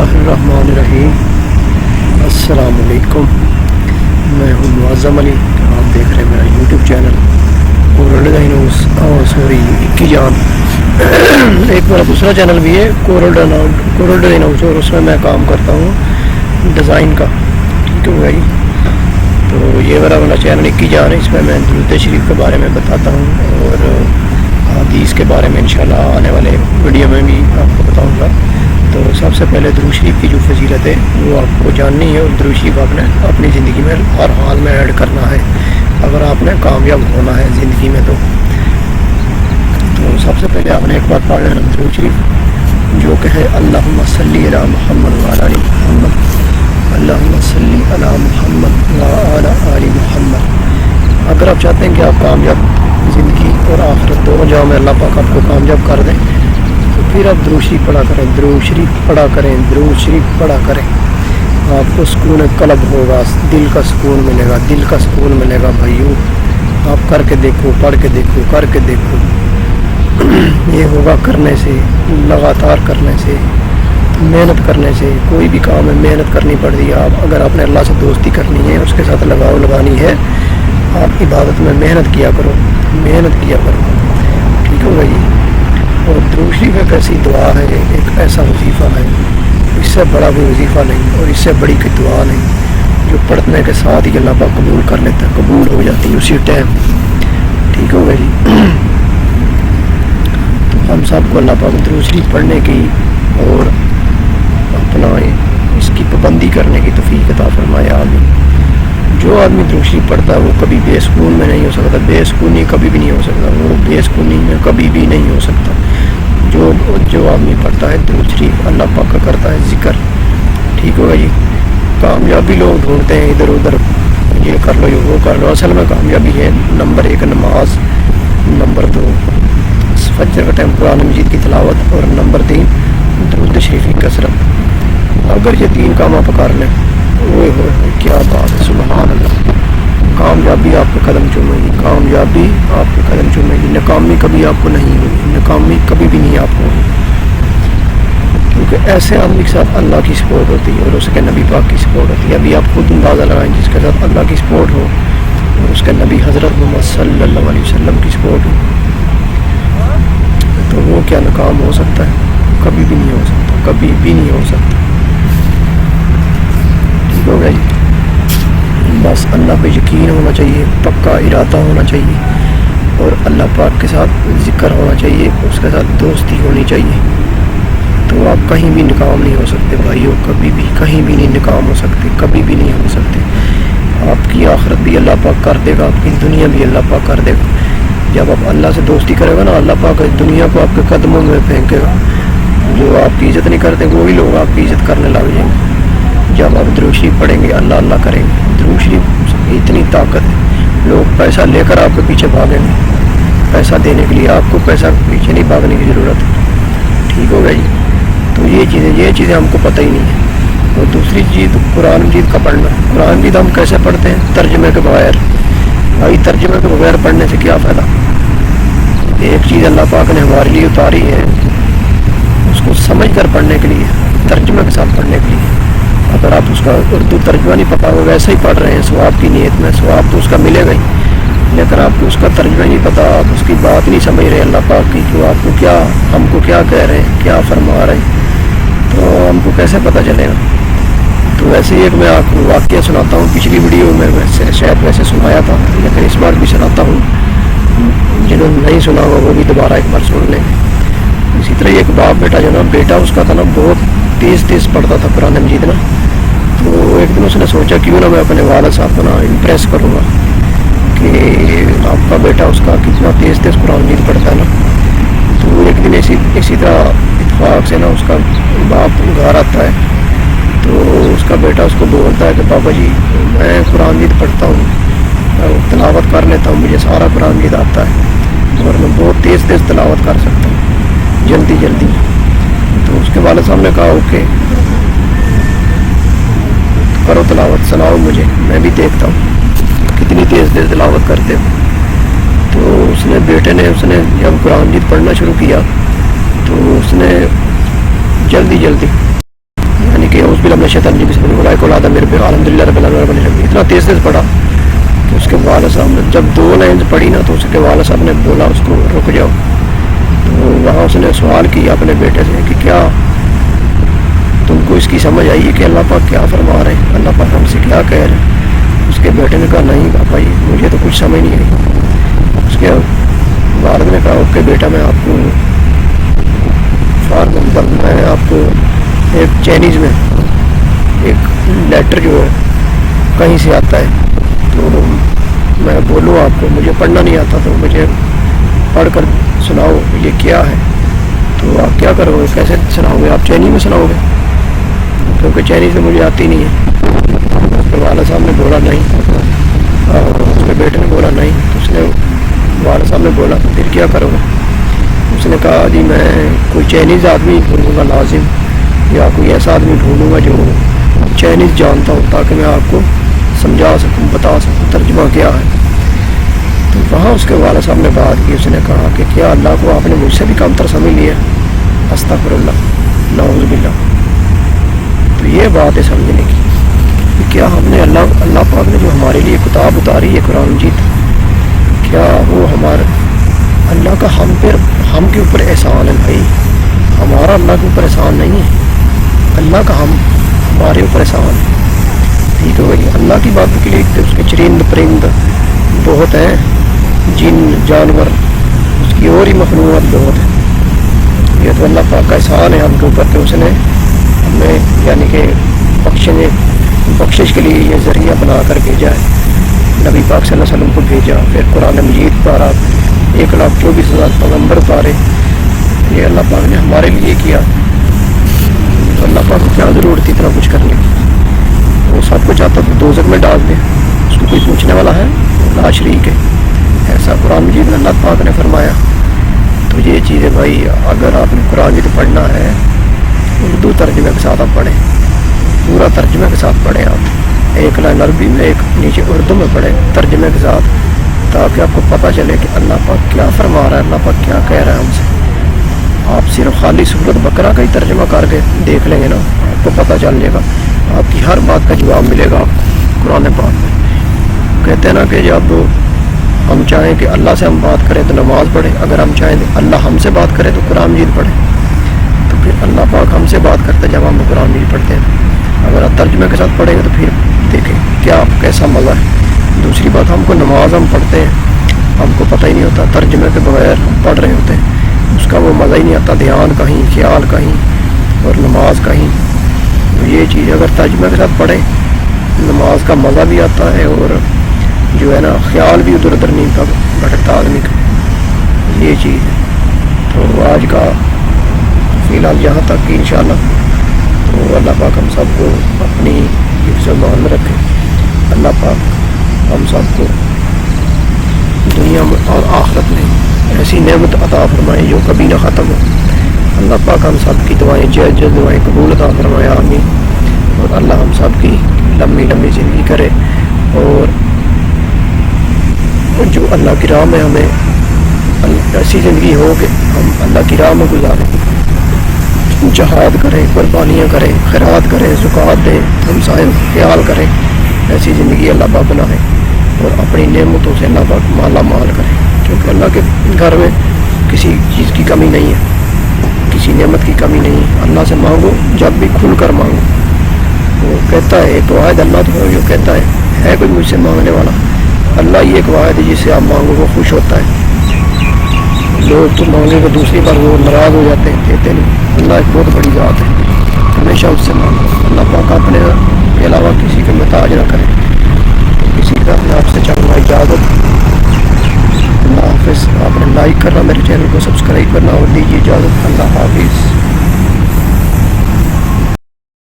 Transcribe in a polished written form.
اللہ الرحمن الرحیم۔ السلام علیکم، میں ہوں معظم علی، آپ دیکھ رہے ہیں میرا یوٹیوب چینل کورل سوری اکی جان۔ ایک میرا دوسرا چینل بھی ہے کورل ڈائناؤس، اور اس میں کام کرتا ہوں ڈیزائن کا، ٹھیک ہے بھائی۔ تو یہ میرا چینل اکی جان ہے، اس میں درود شریف کے بارے میں بتاتا ہوں اور حدیث کے بارے میں انشاءاللہ آنے والے ویڈیو میں بھی آپ کو بتاؤں گا۔ تو سب سے پہلے درود شریف کی جو فضیلت ہے وہ آپ کو جاننی ہے، اور درود شریف آپ نے اپنی زندگی میں ہر حال میں ایڈ کرنا ہے اگر آپ نے کامیاب ہونا ہے زندگی میں۔ تو سب سے پہلے آپ نے ایک بار پڑھ لینا درود شریف، جو کہ ہے اللہم صلی علی محمد وعلی آل محمد، اللہم صلی علی محمد وعلی آل محمد۔ اگر آپ چاہتے ہیں کہ آپ کامیاب زندگی اور آخرت دونوں جہاں میں اللہ پاک آپ کو کامیاب کر دیں، تو پھر آپ درود شریف پڑھا کریں، درود شریف پڑھا کریں، درود شریف پڑھا کریں۔ آپ کو سکون قلب ہوگا، دل کا سکون ملے گا، دل کا سکون ملے گا بھائیو۔ آپ کر کے دیکھو، پڑھ کے دیکھو، کر کے دیکھو۔ یہ ہوگا کرنے سے، لگاتار کرنے سے، محنت کرنے سے۔ کوئی بھی کام ہے محنت کرنی پڑتی ہے۔ اگر آپ نے اللہ سے دوستی کرنی ہے، اس کے ساتھ لگاؤ لگانی ہے، آپ عبادت میں محنت کیا کرو، محنت کیا کرو، ٹھیک ہوگا جی۔ اور درود شریف ایک ایسی دعا ہے، ایک ایسا وظیفہ ہے، اس سے بڑا کوئی وظیفہ نہیں اور اس سے بڑی کوئی دعا نہیں، جو پڑھنے کے ساتھ ہی اللہ پاک قبول کر لیتا ہے، قبول ہو جاتی ہے اسی ٹائم، ٹھیک ہوگا جی۔ تو ہم سب کو اللہ پاک درود شریف پڑھنے کی اور اپنا اس کی پابندی کرنے کی توفیق عطا فرمائے، آمین۔ جو آدمی درود شریف پڑھتا ہے وہ کبھی بے سکون میں نہیں ہو سکتا، بے سکونی کبھی بھی نہیں ہو سکتا، وہ بے سکونی میں کبھی بھی نہیں ہو سکتا۔ جو آدمی پڑھتا ہے درود شریف، اللہ پاک کا کرتا ہے ذکر، ٹھیک ہوگا جی۔ کامیابی لوگ ڈھونڈتے ہیں ادھر ادھر، یہ کر لو یہ وہ کر لو، اصل میں کامیابی ہے نمبر 1 نماز، نمبر 2 فجر کا ٹائم قرآن مجید کی تلاوت، اور نمبر 3 درود شریف کی کثرت۔ اگر یہ 3 کام آپ کر لیں، اوہ ہوئے کیا بات ہے، سبحان اللہ، کامیابی آپ کے قدم چومے گی، کامیابی آپ کے قدم چومے گی۔ ناکامی کبھی آپ کو نہیں ہوگی، ناکامی کبھی بھی نہیں آپ کو ہوگی، کیونکہ ایسے آدمی کے ساتھ اللہ کی سپورٹ ہوتی ہے اور اس کے نبی پاک کی سپورٹ ہوتی ہے۔ ابھی آپ خود اندازہ لگائیں، جس کے ساتھ اللہ کی سپورٹ ہو اور اس کے نبی حضرت محمد صلی اللہ علیہ وسلم کی سپورٹ ہو، تو وہ کیا ناکام ہو سکتا ہے؟ کبھی بھی نہیں ہو سکتا، کبھی بھی نہیں ہو سکتا، ٹھیک ہو گیا جی۔ بس اللہ پہ یقین ہونا چاہیے، پکا ارادہ ہونا چاہیے، اور اللہ پاک کے ساتھ ذکر ہونا چاہیے، اس کے ساتھ دوستی ہونی چاہیے، تو آپ کہیں بھی ناکام نہیں ہو سکتے بھائیوں، کبھی بھی کہیں بھی نہیں ناکام ہو سکتے، کبھی بھی نہیں ہو سکتے۔ آپ کی آخرت بھی اللہ پاک کر دے گا، آپ کی دنیا بھی اللہ پاک کر دے گا۔ جب آپ اللہ سے دوستی کرے گا نا، اللہ پاک دنیا کو آپ کے قدموں میں پھینکے گا۔ جو آپ کی عزت نہیں کرتے وہی لوگ آپ کی عزت کرنے لگ جائیں گے جب آپ درود شریف پڑھیں گے، اللہ اللہ کریں گے۔ درود شریف اتنی طاقت ہے، لوگ پیسہ لے کر آپ کے پیچھے بھاگیں گے، پیسہ دینے کے لیے آپ کو پیسہ کے پیچھے نہیں بھاگنے کی ضرورت ہے، ٹھیک ہوگا جی۔ تو یہ چیزیں ہم کو پتہ ہی نہیں ہے۔ اور دوسری چیز قرآن مجید کا پڑھنا، قرآن مجید ہم کیسے پڑھتے ہیں؟ ترجمے کے بغیر۔ بھائی ترجمے کے بغیر پڑھنے سے کیا فائدہ؟ ایک چیز اللہ پاک نے ہمارے لیے اتاری ہے، اس کو سمجھ کر پڑھنے کے لیے، ترجمے کے ساتھ پڑھنے کے لیے۔ اگر آپ اس کا اردو ترجمہ نہیں پتا ہو، ویسے ہی پڑھ رہے ہیں ثواب کی نیت میں، ثواب تو اس کا ملے گا ہی، لیکن آپ کو اس کا ترجمہ نہیں پتا، آپ اس کی بات نہیں سمجھ رہے اللہ پاک کی، کہ آپ کو کیا، ہم کو کیا کہہ رہے ہیں، کیا فرما رہے ہیں، تو ہم کو کیسے پتہ چلے گا؟ تو ویسے ہی ایک میں آپ کو واقعہ سناتا ہوں، پچھلی ویڈیو میں شاید ویسے سنایا تھا، لیکن اس بار بھی سناتا ہوں، جنہوں نے نہیں سنا ہوا وہ بھی دوبارہ ایک بار سن لیں۔ اسی طرح ایک باپ بیٹا جو نا، بیٹا اس کا تھا نا بہت تیز پڑھتا تھا قرآن مجید نا، تو ایک دن اس نے سوچا کیوں نہ میں اپنے والد صاحب کو نا امپریس کروں گا کہ آپ کا بیٹا اس کا کتنا تیز قرآن مجید پڑھتا ہے نا۔ تو ایک دن اسی طرح اتفاق سے نا اس کا باپ گھر آتا ہے، تو اس کا بیٹا اس کو بولتا ہے کہ بابا جی میں قرآن مجید پڑھتا ہوں، میں تلاوت کر لیتا ہوں، مجھے سارا قرآن مجید آتا ہے اور میں بہت تیز تلاوت کر سکتا ہوں، جلدی۔ تو اس کے والد صاحب نے کہا اوکے کرو تلاوت، سناؤ مجھے، میں بھی دیکھتا ہوں کتنی تیز تلاوت کرتے ہو۔ تو اس نے بیٹے نے جب قرآن مجید پڑھنا شروع کیا تو اس نے جلدی میرے پہ الحمدللہ رب العالمین اتنا تیز پڑھا کہ اس کے والد صاحب نے جب 2 لائن پڑھی نا تو اس کے والد صاحب نے بولا اس کو رک جاؤ. تو وہاں اس نے سوال کیا اپنے بیٹے سے کہ کیا تم کو اس کی سمجھ آئی ہے کہ اللہ پاک کیا فرما رہے ہیں, اللہ پاک ہم سے کیا کہہ رہے ہیں؟ اس کے بیٹے نے کہا نہیں پاپا جی مجھے تو کچھ سمجھ نہیں آئی. اس کے والد نے کہا اوکے بیٹا میں آپ کو میں آپ کو ایک چائنیز میں ایک لیٹر جو ہے کہیں سے آتا ہے تو میں بولوں آپ کو, مجھے پڑھنا نہیں آتا تو مجھے پڑھ کر سناؤ یہ کیا ہے. تو آپ کیا کرو گے, کیسے سناؤ گے, آپ چائنیز میں سناؤ گے کیونکہ چائنیز میں مجھے آتی نہیں ہے. اس کے والد صاحب نے بولا نہیں, اس کے بیٹے نے بولا نہیں. تو اس نے والد صاحب نے بولا پھر کیا کرو گے؟ اس نے کہا جی میں کوئی چائنیز آدمی ڈھونڈوں گا لازم, یا کوئی ایسا آدمی ڈھونڈوں گا جو چائنیز جانتا ہوں تاکہ میں آپ کو سمجھا سکوں, بتا سکوں ترجمہ کیا ہے. تو وہاں اس کے والد صاحب نے بات کی, اس نے کہا کہ کیا اللہ کو آپ نے مجھ سے بھی کم تر سمجھ لیا؟ استغفر اللہ, نعوذ باللہ. تو یہ بات ہے سمجھنے کی کہ کیا ہم نے اللہ پاک نے جو ہمارے لیے کتاب اتاری ہے قرآن مجید, کیا وہ ہمارے اللہ کا ہم کے اوپر احسان ہے؟ بھائی ہمارا اللہ کے اوپر احسان نہیں ہے, اللہ کا ہمارے اوپر احسان ہے. ٹھیک ہے بھائی, اللہ کی بات کے لیے اس کے چرند پرند بہت ہیں, جن جانور اس کی اور ہی مخلوقات بہت ہیں. یہ تو اللہ پاک کا احسان ہے ہم کے اوپر کہ اس نے ہمیں یعنی کہ بخشش کے لیے یہ ذریعہ بنا کر بھیجا ہے, نبی پاک صلی اللہ علیہ وسلم کو بھیجا, پھر قرآن مجید پارا 1,24,000 پیغمبر اتارے. یہ اللہ پاک نے ہمارے لیے کیا. تو اللہ پاک کو کیا ضرورت تھی اتنا کچھ کرنے کی؟ وہ سب کو چاہتا تو دوزخ میں ڈال دے, اس کو کوئی پوچھنے والا ہے؟ لا شریک ہے. ایسا قرآن مجید میں اللہ پاک نے فرمایا. تو یہ چیز ہے بھائی, اگر آپ نے قرآن مجید پڑھنا ہے اردو ترجمے کے ساتھ آپ پڑھیں, پورا ترجمے کے ساتھ پڑھیں. آپ ایک لائن عربی میں ایک نیچے اردو میں پڑھیں ترجمے کے ساتھ, تاکہ آپ کو پتہ چلے کہ اللہ پاک کیا فرما رہا ہے, اللہ پاک کیا کہہ رہا ہے ہم سے. آپ صرف خالی سورۃ بقرہ کا ہی ترجمہ کر کے دیکھ لیں گے نا, آپ کو پتہ چل جائے گا, آپ کی ہر بات کا جواب ملے گا آپ کو قرآن پاک میں. کہتے ہیں نا کہ جب ہم چاہیں کہ اللہ سے ہم بات کریں تو نماز پڑھیں, اگر ہم چاہیں کہ اللہ ہم سے بات کرے تو قرآن مجید پڑھیں. تو پھر اللہ پاک ہم سے بات کرتے جب ہم قرآن مجید پڑھتے ہیں. اگر آپ ترجمے کے ساتھ پڑھیں گے تو پھر دیکھیں کیا کیسا مزہ ہے. دوسری بات, ہم کو نماز ہم پڑھتے ہیں ہم کو پتہ ہی نہیں ہوتا, ترجمے کے بغیر ہم پڑھ رہے ہوتے ہیں, اس کا وہ مزہ ہی نہیں آتا, دھیان کہیں, خیال کہیں اور نماز کہیں. تو یہ چیز اگر ترجمے کے ساتھ پڑھیں نماز کا مزہ بھی آتا ہے اور جو ہے نا خیال بھی ادھر ادھر نہیں بھٹکتا آدمی کا. یہ چیز ہے. تو آج کا فی الحال یہاں تک کہ انشاءاللہ تو اللہ پاک ہم سب کو اپنی حفظ و امان میں رکھے. اللہ پاک ہم سب کو دنیا میں اور آخرت میں ایسی نعمت عطا فرمائے جو کبھی نہ ختم ہو. اللہ پاک ہم سب کی دعائیں جائز دعائیں قبول عطا فرمائے, آمین. اور اللہ ہم سب کی لمبی لمبی زندگی کرے, اور جو اللہ کی راہ میں ہمیں ایسی زندگی ہو کہ ہم اللہ کی راہ میں گزاریں, جہاد کریں, قربانیاں کریں, خیرات کریں, زکوٰۃ دیں, ہمسایوں کا خیال کریں. ایسی زندگی اللہ پاک بنائے اور اپنی نعمتوں سے اللہ پاک مالا مال کرے, کیونکہ اللہ کے گھر میں کسی چیز کی کمی نہیں ہے, کسی نعمت کی کمی نہیں ہے. اللہ سے مانگو جب بھی کھل کر مانگو. وہ کہتا ہے ایک واحد اللہ تو جو کہتا ہے کوئی مجھ سے مانگنے والا؟ اللہ یہ ایک واحد ہے جس سے آپ مانگو وہ خوش ہوتا ہے. لوگ تو مانگنے کو دوسری بار وہ ناراض ہو جاتے ہیں, کہتے نہیں. اللہ ایک بہت بڑی ذات ہے, ہمیشہ اس سے مانگو. اللہ پاک اپنے کے علاوہ کسی کے محتاج نہ کرے. کسی کا آپ سے چاہوں گا اجازت. اللہ حافظ. آپ نے لائک کرنا, میرے چینل کو سبسکرائب کرنا اور دیجیے اجازت. اللہ حافظ.